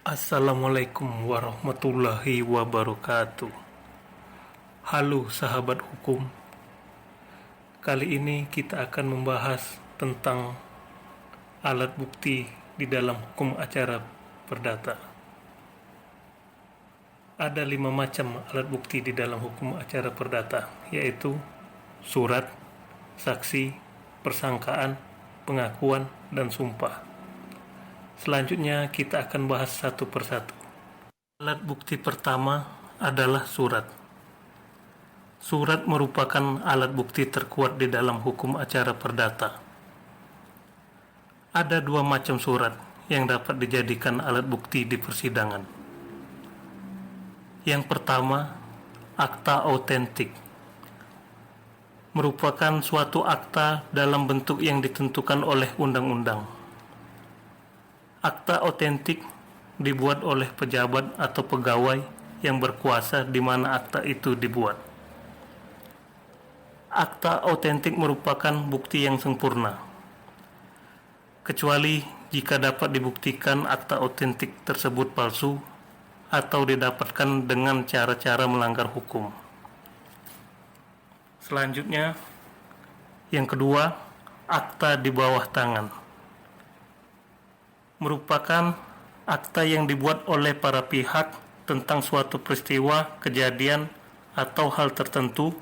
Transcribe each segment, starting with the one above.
Assalamualaikum warahmatullahi wabarakatuh. Halo sahabat hukum. Kali ini kita akan membahas tentang alat bukti di dalam hukum acara perdata. Ada 5 macam alat bukti di dalam hukum acara perdata, yaitu surat, saksi, persangkaan, pengakuan, dan sumpah. Selanjutnya kita akan bahas satu persatu. Alat bukti pertama adalah surat. Surat merupakan alat bukti terkuat di dalam hukum acara perdata. Ada 2 macam surat yang dapat dijadikan alat bukti di persidangan. Yang pertama, akta autentik. Merupakan suatu akta dalam bentuk yang ditentukan oleh undang-undang. Akta autentik dibuat oleh pejabat atau pegawai yang berkuasa di mana akta itu dibuat. Akta autentik merupakan bukti yang sempurna, kecuali jika dapat dibuktikan akta autentik tersebut palsu atau didapatkan dengan cara-cara melanggar hukum. Selanjutnya, yang kedua, akta di bawah tangan. Merupakan akta yang dibuat oleh para pihak tentang suatu peristiwa, kejadian, atau hal tertentu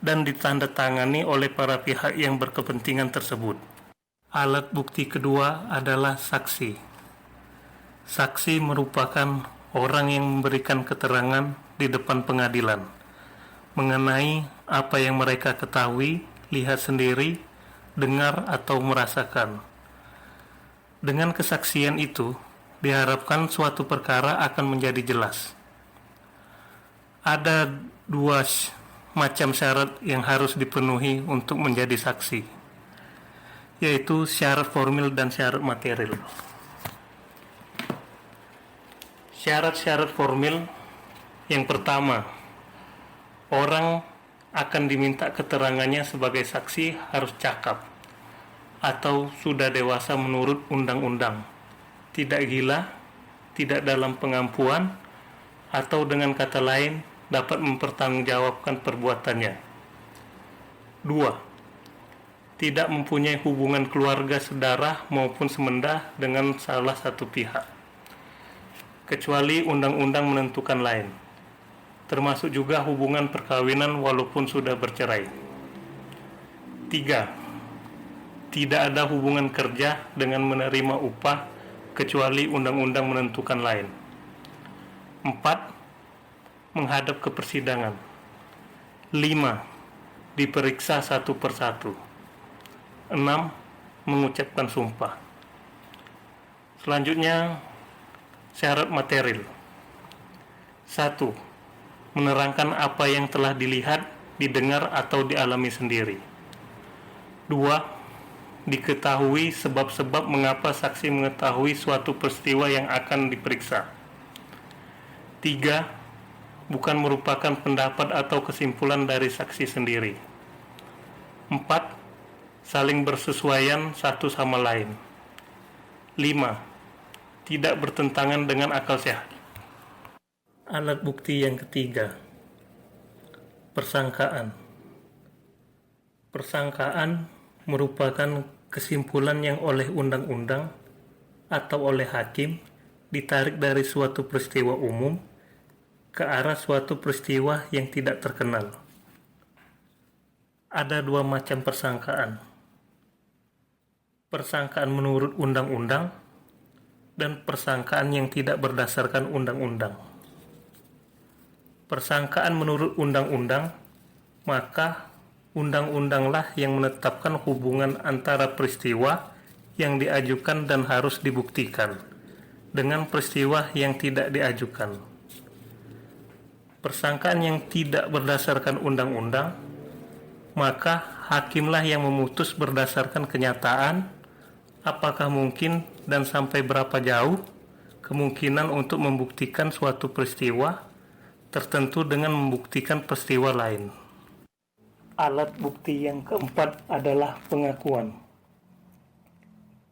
dan ditandatangani oleh para pihak yang berkepentingan tersebut. Alat bukti kedua adalah saksi. Saksi merupakan orang yang memberikan keterangan di depan pengadilan mengenai apa yang mereka ketahui, lihat sendiri, dengar, atau merasakan. Dengan kesaksian itu, diharapkan suatu perkara akan menjadi jelas. Ada 2 macam syarat yang harus dipenuhi untuk menjadi saksi, yaitu syarat formil dan syarat material. Syarat-syarat formil yang pertama, orang akan diminta keterangannya sebagai saksi harus cakap atau sudah dewasa menurut undang-undang, tidak gila, tidak dalam pengampuan, atau dengan kata lain dapat mempertanggungjawabkan perbuatannya. 2. Tidak mempunyai hubungan keluarga, saudara maupun semendah dengan salah satu pihak, kecuali undang-undang menentukan lain, termasuk juga hubungan perkawinan walaupun sudah bercerai. 3. Tidak ada hubungan kerja dengan menerima upah kecuali undang-undang menentukan lain. 4. Menghadap ke persidangan. 5. Diperiksa satu persatu. 6. Mengucapkan sumpah. Selanjutnya, syarat material. 1. Menerangkan apa yang telah dilihat, didengar, atau dialami sendiri. 2. Diketahui sebab-sebab mengapa saksi mengetahui suatu peristiwa yang akan diperiksa. 3. Bukan merupakan pendapat atau kesimpulan dari saksi sendiri. 4. Saling bersesuaian satu sama lain. 5. Tidak bertentangan dengan akal sehat. Alat bukti yang ketiga, persangkaan. Persangkaan merupakan kesimpulan yang oleh undang-undang atau oleh hakim ditarik dari suatu peristiwa umum ke arah suatu peristiwa yang tidak terkenal. Ada 2 macam persangkaan. Persangkaan menurut undang-undang dan persangkaan yang tidak berdasarkan undang-undang. Persangkaan menurut undang-undang, maka undang-undanglah yang menetapkan hubungan antara peristiwa yang diajukan dan harus dibuktikan dengan peristiwa yang tidak diajukan. Persangkaan yang tidak berdasarkan undang-undang, maka hakimlah yang memutus berdasarkan kenyataan, apakah mungkin dan sampai berapa jauh kemungkinan untuk membuktikan suatu peristiwa tertentu dengan membuktikan peristiwa lain. Alat bukti yang keempat adalah pengakuan.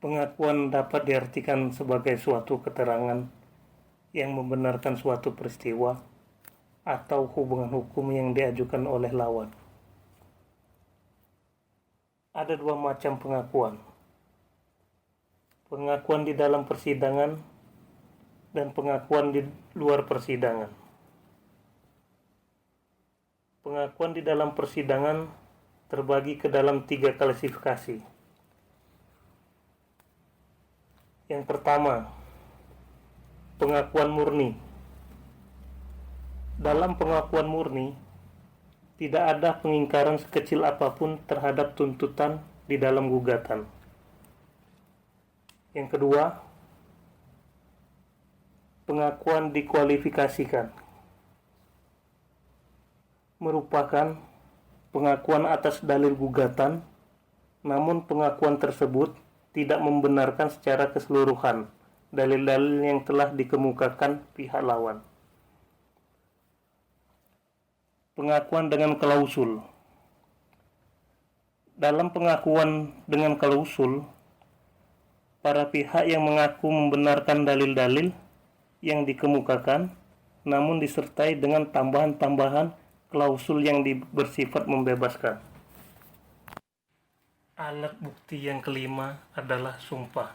Pengakuan dapat diartikan sebagai suatu keterangan yang membenarkan suatu peristiwa atau hubungan hukum yang diajukan oleh lawan. Ada dua macam pengakuan. Pengakuan di dalam persidangan dan pengakuan di luar persidangan. Pengakuan di dalam persidangan terbagi ke dalam 3 klasifikasi. Yang pertama, pengakuan murni. Dalam pengakuan murni, tidak ada pengingkaran sekecil apapun terhadap tuntutan di dalam gugatan. Yang kedua, pengakuan dikualifikasikan. Merupakan pengakuan atas dalil gugatan, namun pengakuan tersebut tidak membenarkan secara keseluruhan dalil-dalil yang telah dikemukakan pihak lawan. Pengakuan dengan klausul. Dalam pengakuan dengan klausul, para pihak yang mengaku membenarkan dalil-dalil yang dikemukakan, namun disertai dengan tambahan-tambahan klausul yang bersifat membebaskan. Alat bukti yang kelima adalah sumpah.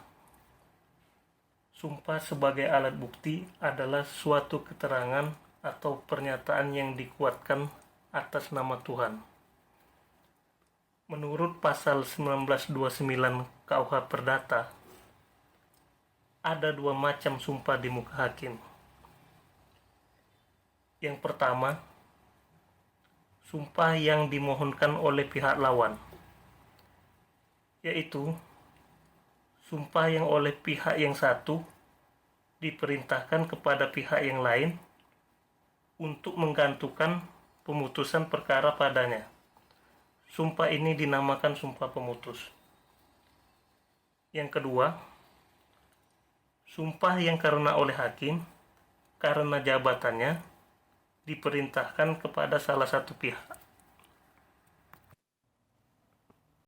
Sumpah sebagai alat bukti adalah suatu keterangan atau pernyataan yang dikuatkan atas nama Tuhan. Menurut pasal 1929 KUH Perdata, ada 2 macam sumpah di muka hakim. Yang pertama, sumpah yang dimohonkan oleh pihak lawan, yaitu sumpah yang oleh pihak yang satu diperintahkan kepada pihak yang lain untuk menggantungkan pemutusan perkara padanya. Sumpah ini dinamakan sumpah pemutus. Yang kedua, sumpah yang karena oleh hakim, karena jabatannya, diperintahkan kepada salah satu pihak.